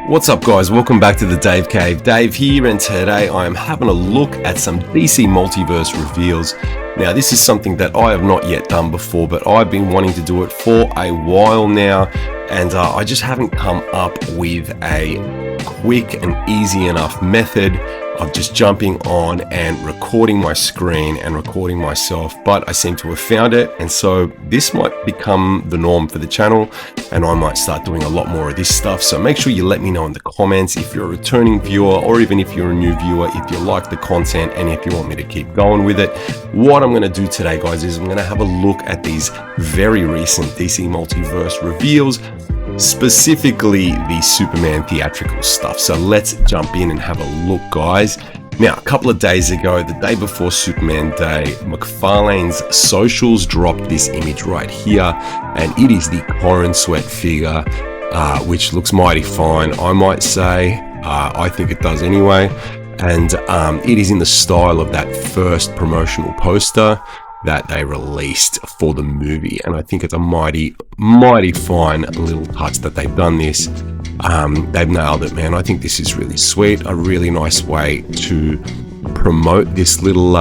What's up guys, welcome back to the Dave Cave. Dave here, and today I am having a look at some DC Multiverse reveals. Now this is something that I have not yet done before, but I've been wanting to do it for a while now, and I just haven't come up with a quick and easy enough method of just jumping on and recording my screen and recording myself, but I seem to have found it, and so this might become the norm for the channel, and I might start doing a lot more of this stuff. So make sure you let me know in the comments if you're a returning viewer, or even if you're a new viewer, if you like the content and if you want me to keep going with it. What I'm going to do today, guys, is I'm going to have a look at these very recent DC Multiverse reveals, specifically the Superman theatrical stuff. So let's jump in and have a look, guys. Now, a couple of days ago, the day before Superman Day, McFarlane's socials dropped this image right here, and it is the Corin Sweat figure, which looks mighty fine, I might say. I think it does anyway, and it is in the style of that first promotional poster that they released for the movie, and I think it's a mighty fine little touch that they've done this. They've nailed it, man. I think this is really sweet, a really nice way to promote this little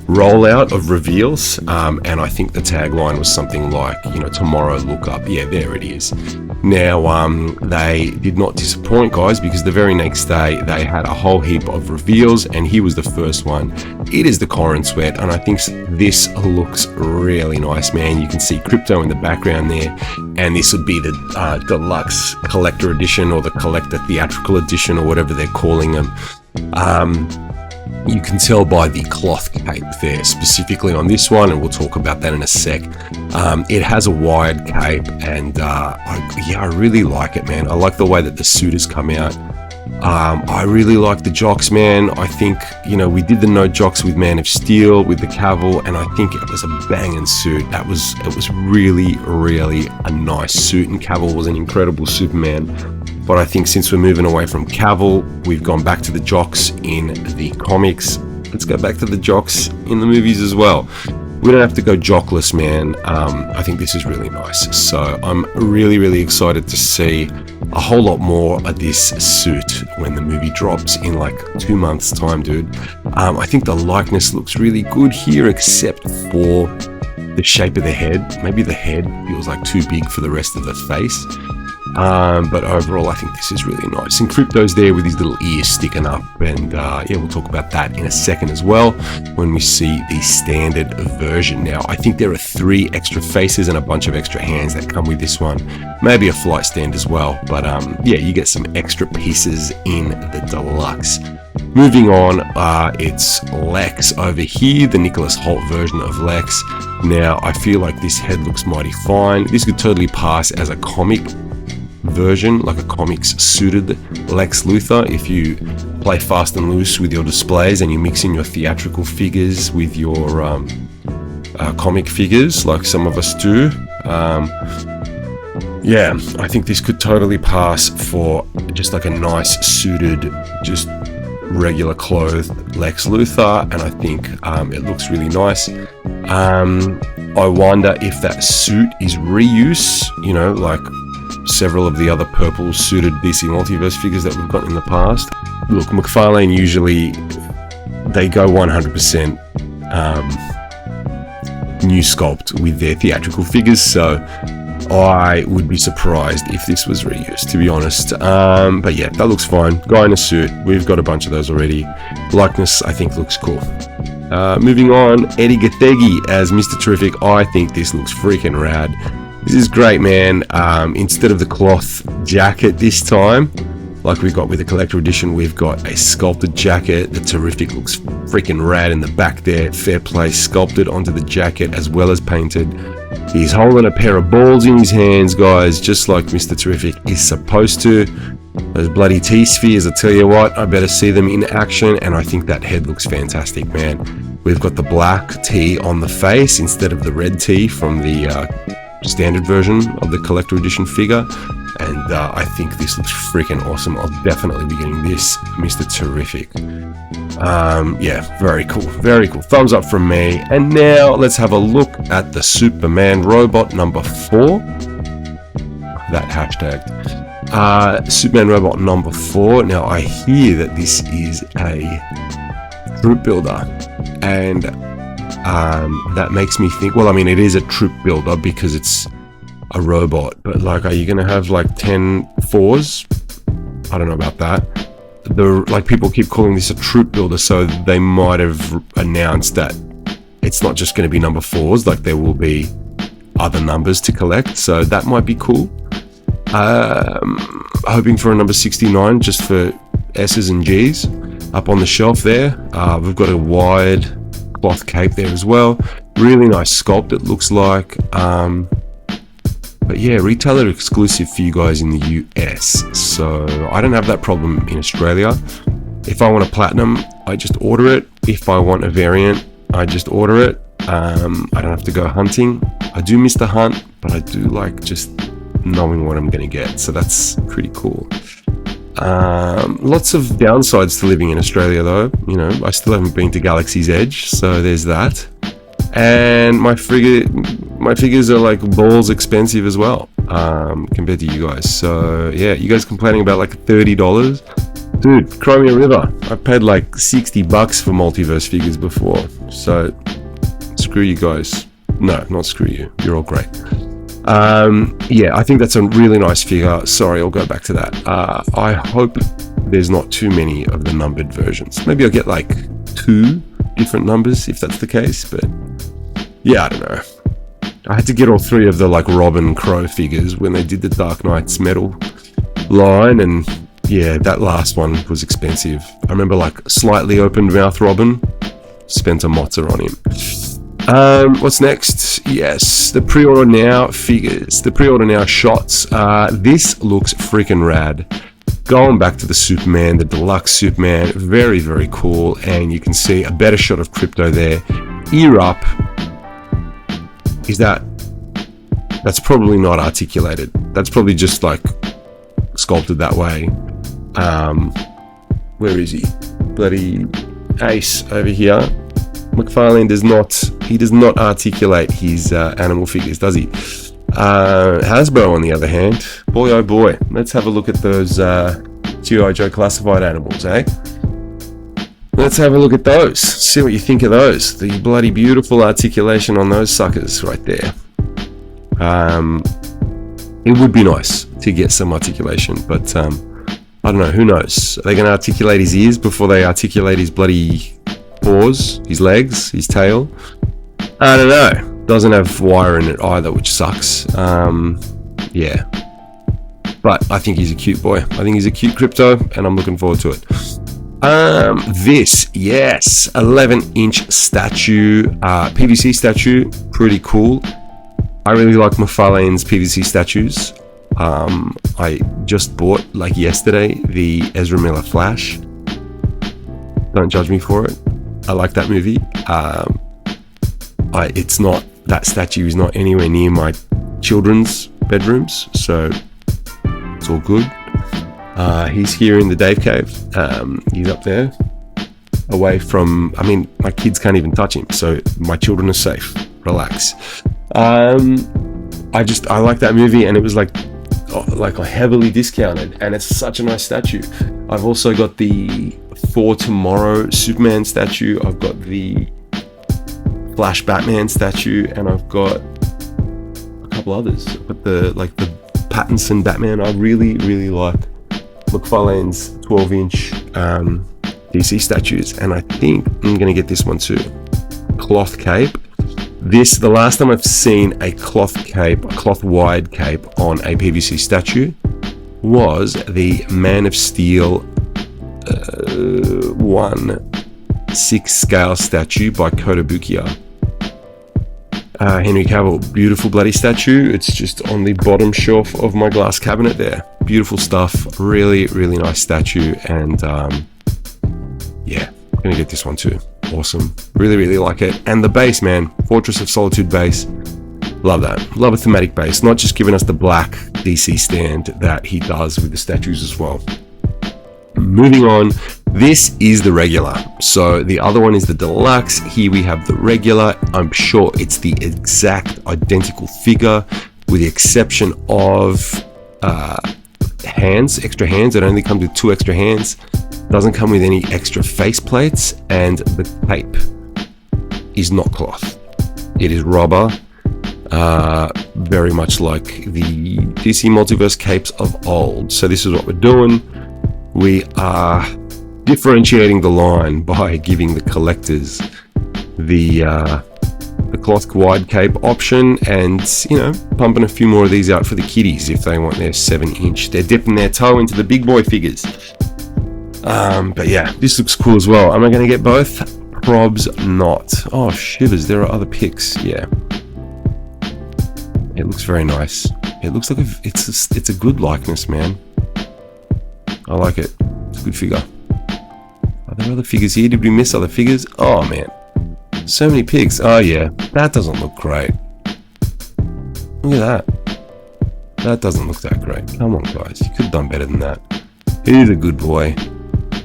rollout of reveals, and I think the tagline was something like, you know, tomorrow look up. Yeah, there it is. Now, they did not disappoint, guys, because the very next day they had a whole heap of reveals, and here was the first one. It is the Corin Sweat, and I think this looks really nice, man. You can see Crypto in the background there, and this would be the deluxe collector edition, or the collector theatrical edition, or whatever they're calling them. You can tell by the cloth cape there, specifically on this one, and we'll talk about that in a sec. It has a wired cape, and I really like it, man. I like the way that the suit has come out. I really like the jocks, man. I think, you know, we did the no jocks with Man of Steel, with the Cavill, and I think it was a banging suit. It was really a nice suit, and Cavill was an incredible Superman. But I think since we're moving away from Cavill, we've gone back to the jocks in the comics. Let's go back to the jocks in the movies as well. We don't have to go jockless, man. I think this is really nice. So I'm really excited to see a whole lot more of this suit when the movie drops in like 2 months time, dude. I think the likeness looks really good here, except for the shape of the head. Maybe the head feels like too big for the rest of the face. But overall, I think this is really nice. And Crypto's there with his little ears sticking up, and yeah, we'll talk about that in a second as well when we see the standard version. Now, I think there are 3 extra faces and a bunch of extra hands that come with this one. Maybe a flight stand as well, but yeah, you get some extra pieces in the deluxe. Moving on, it's Lex over here, the Nicholas Hoult version of Lex. Now, I feel like this head looks mighty fine. This could totally pass as a comic version, like a comics suited Lex Luthor, if you play fast and loose with your displays and you mix in your theatrical figures with your comic figures, like some of us do. Yeah, I think this could totally pass for just like a nice suited, just regular clothed Lex Luthor, and I think it looks really nice. I wonder if that suit is reuse, you know, like several of the other purple suited DC Multiverse figures that we've got in the past. Look, McFarlane usually, they go 100% new sculpt with their theatrical figures, so I would be surprised if this was reused, to be honest. But yeah, that looks fine. Guy in a suit, we've got a bunch of those already. Likeness, I think, looks cool. Moving on, DAVEcaveDAVE as Mr. Terrific. I think this looks freaking rad. This is great, man. Instead of the cloth jacket this time, like we got with the collector edition, we've got a sculpted jacket. The Terrific looks freaking rad in the back there. Fair play, sculpted onto the jacket as well as painted. He's holding a pair of balls in his hands, guys, just like Mr. Terrific is supposed to. Those bloody T-spheres, I tell you what, I better see them in action, and I think that head looks fantastic, man. We've got the black T on the face instead of the red T from the standard version of the collector edition figure, and I think this looks freaking awesome. I'll definitely be getting this Mr. Terrific. Yeah, very cool. Thumbs up from me. And now let's have a look at the Superman robot number 4. That hashtag. Superman robot number 4. Now I hear that this is a troop builder, and that makes me think, well, I mean, it is a troop builder because it's a robot, but like, are you gonna have like 10 fours? I don't know about that. Like, people keep calling this a troop builder, so they might have announced that it's not just going to be number 4s, like there will be other numbers to collect, so that might be cool. Hoping for a number 69 just for S's and G's up on the shelf there. We've got a wide cloth cape there as well. Really nice sculpt, it looks like. But yeah, retailer exclusive for you guys in the US, so I don't have that problem in Australia. If I want a platinum, I just order it. If I want a variant, I just order it. I don't have to go hunting. I do miss the hunt, but I do like just knowing what I'm going to get, so that's pretty cool. Lots of downsides to living in Australia though. You know, I still haven't been to Galaxy's Edge, so there's that. And my figures are like balls expensive as well, compared to you guys. So yeah, you guys complaining about like $30? Dude, cry me a river. I paid like $60 for Multiverse figures before, so screw you guys. No, not screw you. You're all great. Yeah, I think that's a really nice figure. Sorry, I'll go back to that. I hope there's not too many of the numbered versions. Maybe I'll get like 2 different numbers if that's the case, but yeah, I don't know. I had to get all 3 of the like Robin Crow figures when they did the Dark Knight's metal line, and yeah, that last one was expensive. I remember like slightly opened mouth Robin, spent a mozza on him. What's next? Yes, the pre-order now figures, the pre-order now shots. This looks freaking rad. Going back to the Superman, the deluxe Superman, very, very cool. And you can see a better shot of Crypto there. Ear up. That's probably not articulated. That's probably just like sculpted that way. Where is he? Bloody Ace over here. McFarlane does not articulate his animal figures, does he? Hasbro, on the other hand, boy oh boy, let's have a look at those G.I. Joe classified animals, eh? Let's have a look at those, see what you think of those. The bloody beautiful articulation on those suckers right there. It would be nice to get some articulation, but I don't know, who knows? Are they going to articulate his ears before they articulate his bloody paws, his legs, his tail? I don't know. Doesn't have wire in it either, which sucks. Yeah, but I think he's a cute boy. I think he's a cute Crypto, and I'm looking forward to it. This, yes, 11-inch statue, PVC statue, pretty cool. I really like McFarlane's PVC statues. I just bought, like yesterday, the Ezra Miller Flash. Don't judge me for it. I like that movie. It's not, that statue is not anywhere near my children's bedrooms, so it's all good. He's here in the Dave Cave. He's up there, away from, I mean, my kids can't even touch him, so my children are safe. Relax. I like that movie, and it was like heavily discounted, and it's such a nice statue. I've also got the For Tomorrow Superman statue. I've got the Flash Batman statue, and I've got a couple others. I've got the Pattinson Batman. I really like McFarlane's 12-inch DC statues, and I think I'm gonna get this one too. Cloth cape. The last time I've seen a cloth wide cape on a PVC statue was the Man of Steel 1/6 scale statue by Kotobukiya. Henry Cavill, beautiful bloody statue. It's just on the bottom shelf of my glass cabinet there. Beautiful stuff, really nice statue, and yeah, I'm gonna get this one too. Awesome, really like it. And the base, man, Fortress of Solitude base, love that. Love a thematic base, not just giving us the black DC stand that he does with the statues as well. Moving on, this is the regular. So the other one is the deluxe. Here we have the regular. I'm sure it's the exact identical figure with the exception of hands, extra hands. It only comes with 2 extra hands. Doesn't come with any extra face plates, and the cape is not cloth. It is rubber, very much like the DC Multiverse capes of old. So this is what we're doing. We are differentiating the line by giving the collectors the cloth wide cape option, and pumping a few more of these out for the kiddies if they want their 7-inch. They're dipping their toe into the big boy figures. But yeah, this looks cool as well. Am I going to get both? Probs not. Oh shivers, there are other pics. Yeah, it looks very nice. It looks like it's a good likeness, man. I like it. It's a good figure. Are there other figures here? Did we miss other figures? Oh man, so many pigs. Oh yeah, that doesn't look great. Look at that. That doesn't look that great. Come on guys, you could have done better than that. He's a good boy.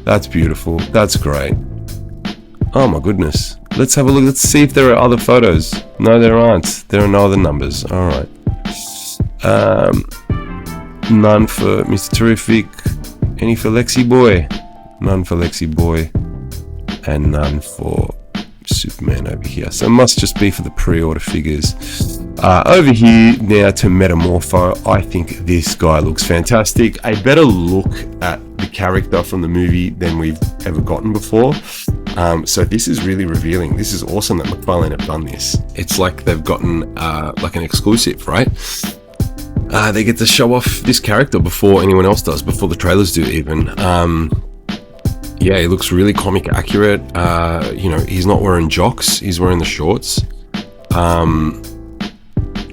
That's beautiful. That's great. Oh my goodness. Let's have a look. Let's see if there are other photos. No, there aren't. There are no other numbers. All right. None for Mr. Terrific. Any for Lexi Boy? None for Lexi Boy. And none for Superman over here. So it must just be for the pre-order figures. Over here now to Metamorpho. I think this guy looks fantastic. A better look at the character from the movie than we've ever gotten before. So this is really revealing. This is awesome that McFarlane have done this. It's like they've gotten like an exclusive, right? They get to show off this character before anyone else does, before the trailers do even. Yeah, he looks really comic accurate. He's not wearing jocks, he's wearing the shorts.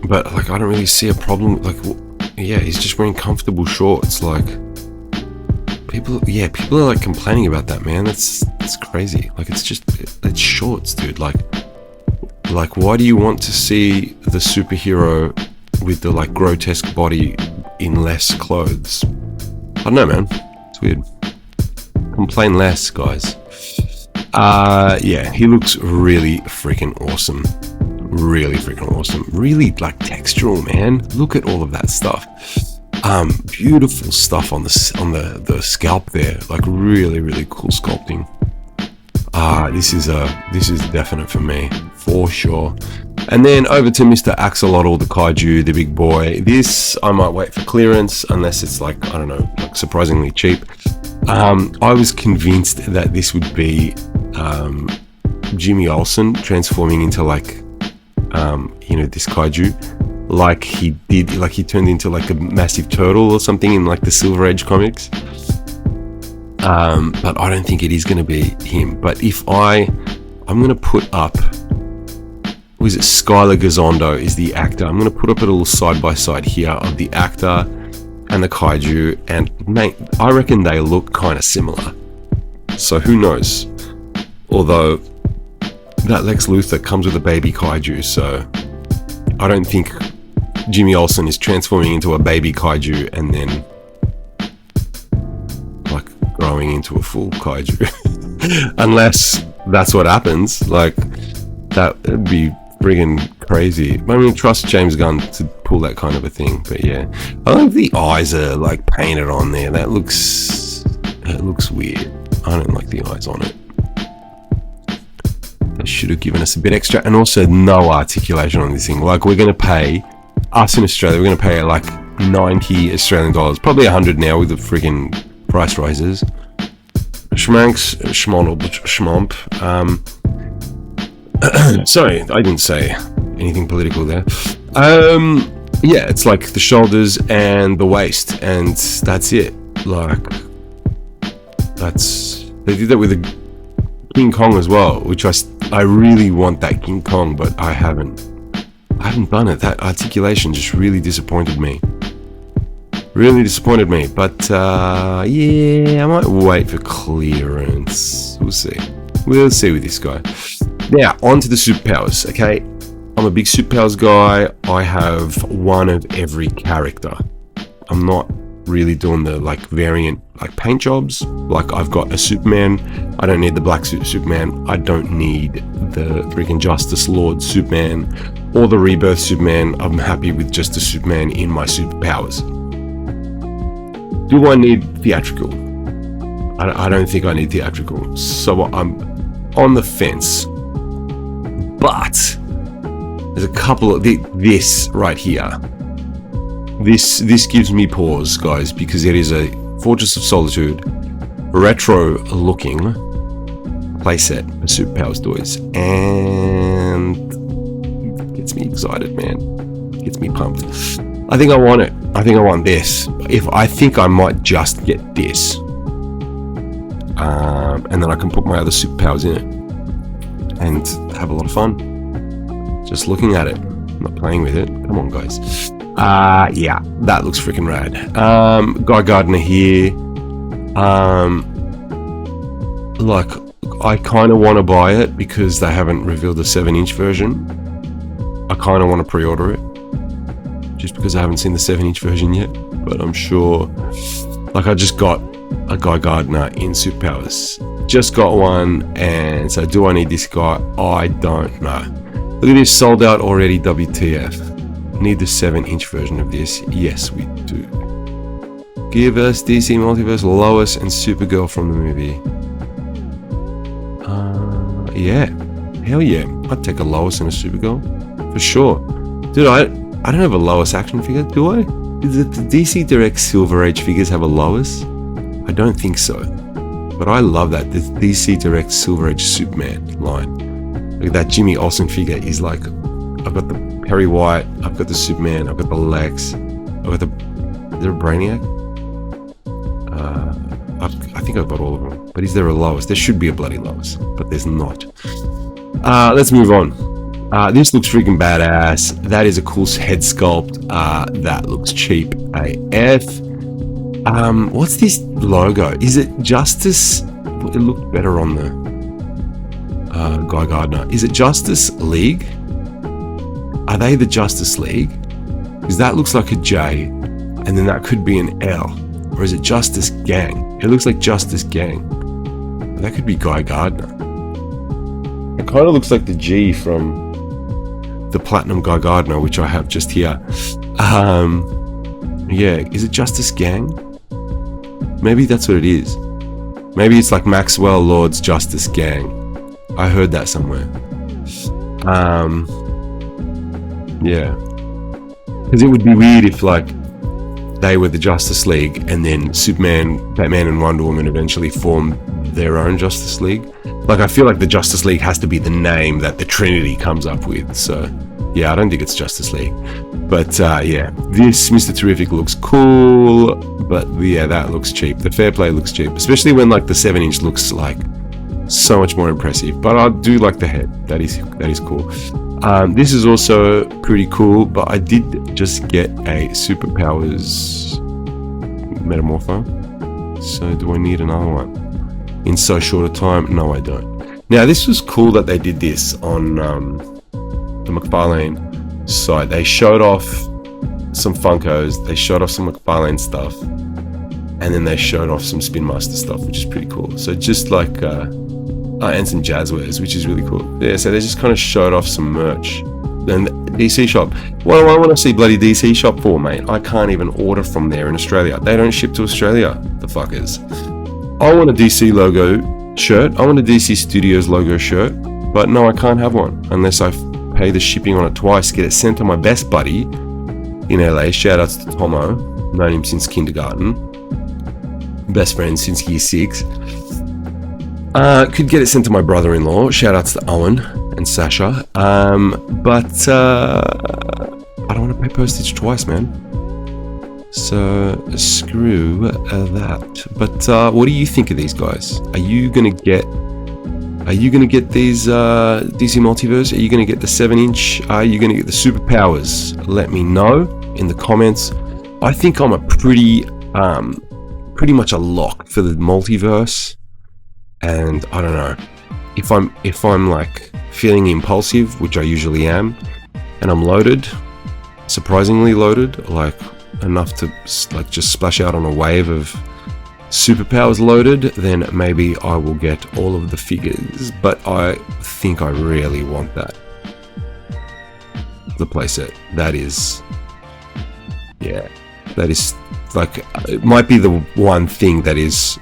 But like, I don't really see a problem. Like, yeah, he's just wearing comfortable shorts. Like, people are like complaining about that, man. That's crazy. Like, it's shorts, dude. Like why do you want to see the superhero with the like grotesque body in less clothes? I don't know, man. It's weird. Complain less, guys. Yeah, he looks really freaking awesome. Really freaking awesome. Really like textural, man. Look at all of that stuff. Beautiful stuff on the scalp there. Like really, really cool sculpting. This is definite for me, for sure. And then over to Mr. Axolotl, the kaiju, the big boy. This I might wait for clearance unless it's like, I don't know, like surprisingly cheap. I was convinced that this would be Jimmy Olsen transforming into like this kaiju, like he turned into like a massive turtle or something in like the Silver Age comics. But I don't think it is going to be him. But if I'm going to put up, was it Skylar Gazondo is the actor? I'm going to put up a little side by side here of the actor and the kaiju, and mate, I reckon they look kind of similar. So who knows? Although that Lex Luthor comes with a baby kaiju, so I don't think Jimmy Olsen is transforming into a baby kaiju and then like growing into a full kaiju. Unless that's what happens. Like, that would be friggin' crazy. I mean, trust James Gunn to pull that kind of a thing, but yeah. I think the eyes are like painted on there. It looks weird. I don't like the eyes on it. They should have given us a bit extra, and also no articulation on this thing. Like, we're going to pay, us in Australia, we're going to pay like 90 Australian dollars, probably 100 now with the friggin' price rises. Schmanks, schmomp. Sorry, I didn't say anything political there. Yeah, it's like the shoulders and the waist, and that's it. Like, they did that with a King Kong as well, which I really want that King Kong, but I haven't done it. That articulation just really disappointed me. But yeah, I might wait for clearance. We'll see with this guy. Now on to the superpowers. Okay, I'm a big superpowers guy. I have one of every character. I'm not really doing the like variant like paint jobs. Like, I've got a Superman, I don't need the black suit Superman, I don't need the freaking Justice Lord Superman or the Rebirth Superman. I'm happy with just the Superman in my superpowers. Do I need theatrical? I don't think I need theatrical. So I'm on the fence. But there's a couple of this right here. This gives me pause, guys, because it is a Fortress of Solitude retro looking playset for Superpowers toys, and gets me excited, man. Gets me pumped. I think I want it. I think I want this. I think I might just get this, and then I can put my other Superpowers in it and have a lot of fun. Just looking at it, not playing with it. Come on, guys. Yeah, that looks freaking rad. Guy Gardner here. Like, I kind of want to buy it because they haven't revealed the 7-inch version. I kind of want to pre-order it just because I haven't seen the 7-inch version yet. But I'm sure, like, I just got a Guy Gardner in Superpowers. Just got one, and so do I need this guy? I don't know. Look at this, sold out already, WTF. Need the 7-inch version of this? Yes, we do. Give us DC Multiverse, Lois, and Supergirl from the movie. Yeah, hell yeah. I'd take a Lois and a Supergirl for sure. Dude, I don't have a Lois action figure, do I? Do the DC Direct Silver Age figures have a Lois? I don't think so. But I love that, the DC Direct Silver Age Superman line. Look at that Jimmy Olsen figure. He's like, I've got the Perry White, I've got the Superman, I've got the Lex, I've got the, is there a Brainiac? I think I've got all of them. But is there a Lois? There should be a bloody Lois, but there's not. Let's move on. This looks freaking badass. That is a cool head sculpt. That looks cheap AF. What's this logo? Is it Justice? It looked better on the Guy Gardner. Is it Justice League? Are they the Justice League? Because that looks like a J, and then that could be an L. Or is it Justice Gang? It looks like Justice Gang. That could be Guy Gardner. It kind of looks like the G from the Platinum Guy Gardner, which I have just here. Yeah, is it Justice Gang? Maybe that's what it is. Maybe it's like Maxwell Lord's Justice Gang. I heard that somewhere. Yeah. Because it would be weird if, like, they were the Justice League and then Superman, Batman, and Wonder Woman eventually formed their own Justice League. Like, I feel like the Justice League has to be the name that the Trinity comes up with. So, yeah, I don't think it's Justice League. But, yeah, this Mr. Terrific looks cool. But, yeah, that looks cheap. The Fair Play looks cheap. Especially when, like, the 7-inch looks, like, so much more impressive. But I do like the head. That is cool. This is also pretty cool, but I did just get a Superpowers Metamorpho. So do I need another one? In so short a time? No, I don't. Now, this was cool that they did this on the McFarlane site. They showed off some Funkos, they showed off some McFarlane stuff, and then they showed off some Spin Master stuff, which is pretty cool. So just like... and some Jazzwares, which is really cool. Yeah, so they just kind of showed off some merch. Then DC Shop. What do I want to see bloody DC Shop for, mate? I can't even order from there in Australia. They don't ship to Australia, the fuckers. I want a DC logo shirt. I want a DC Studios logo shirt. But no, I can't have one unless I pay the shipping on it twice, get it sent to my best buddy in LA. Shout outs to Tomo. Known him since kindergarten. Best friend since year 6. Could get it sent to my brother-in-law. Shout outs to Owen and Sasha. But I don't want to pay postage twice, man. So screw that. But what do you think of these guys? Are you gonna get these DC Multiverse? Are you gonna get the 7-inch? Are you gonna get the Superpowers? Let me know in the comments. I think I'm a pretty much a lock for the Multiverse. And I don't know, if I'm like feeling impulsive, which I usually am, and I'm loaded, surprisingly loaded, like enough to like just splash out on a wave of Superpowers loaded, then maybe I will get all of the figures. But I think I really want that. The playset. That is like, it might be the one thing that is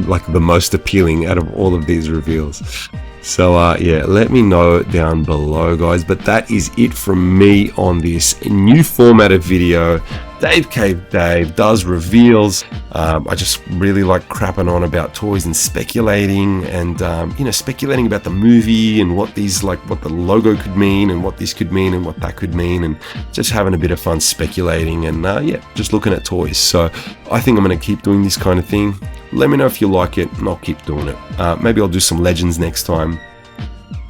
like the most appealing out of all of these reveals. So yeah, let me know down below, guys. But that is it from me on this new format of video. DAVEcaveDAVE does reveals. I just really like crapping on about toys and speculating, and you know, speculating about the movie and what these, like, what the logo could mean and what this could mean and what that could mean, and just having a bit of fun speculating and yeah, just looking at toys. So I think I'm going to keep doing this kind of thing. Let me know if you like it, and I'll keep doing it. Maybe I'll do some Legends next time,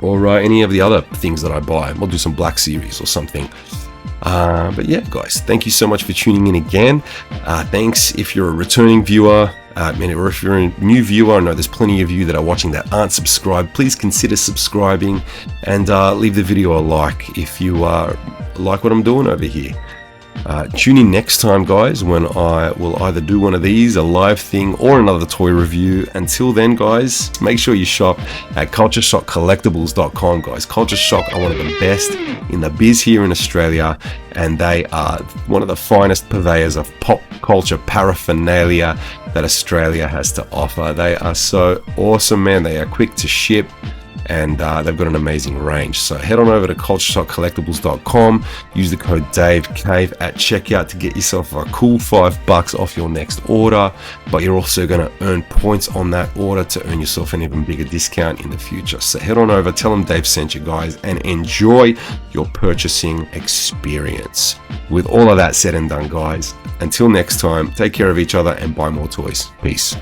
or any of the other things that I buy. I'll do some Black Series or something. But yeah, guys, thank you so much for tuning in again. Thanks if you're a returning viewer, or if you're a new viewer. I know there's plenty of you that are watching that aren't subscribed. Please consider subscribing, and leave the video a like if you like what I'm doing over here. Tune in next time, guys, when I will either do one of these, a live thing, or another toy review. Until then, guys, make sure you shop at cultureshockcollectables.com, guys. Culture Shock are one of the best in the biz here in Australia, and they are one of the finest purveyors of pop culture paraphernalia that Australia has to offer. They are so awesome, man. They are quick to ship, and they've got an amazing range. So head on over to cultureshockcollectables.com, use the code DAVECAVE at checkout to get yourself a cool $5 off your next order, but you're also going to earn points on that order to earn yourself an even bigger discount in the future. So head on over, tell them Dave sent you, guys, and enjoy your purchasing experience. With all of that said and done, guys, until next time, take care of each other and buy more toys. Peace.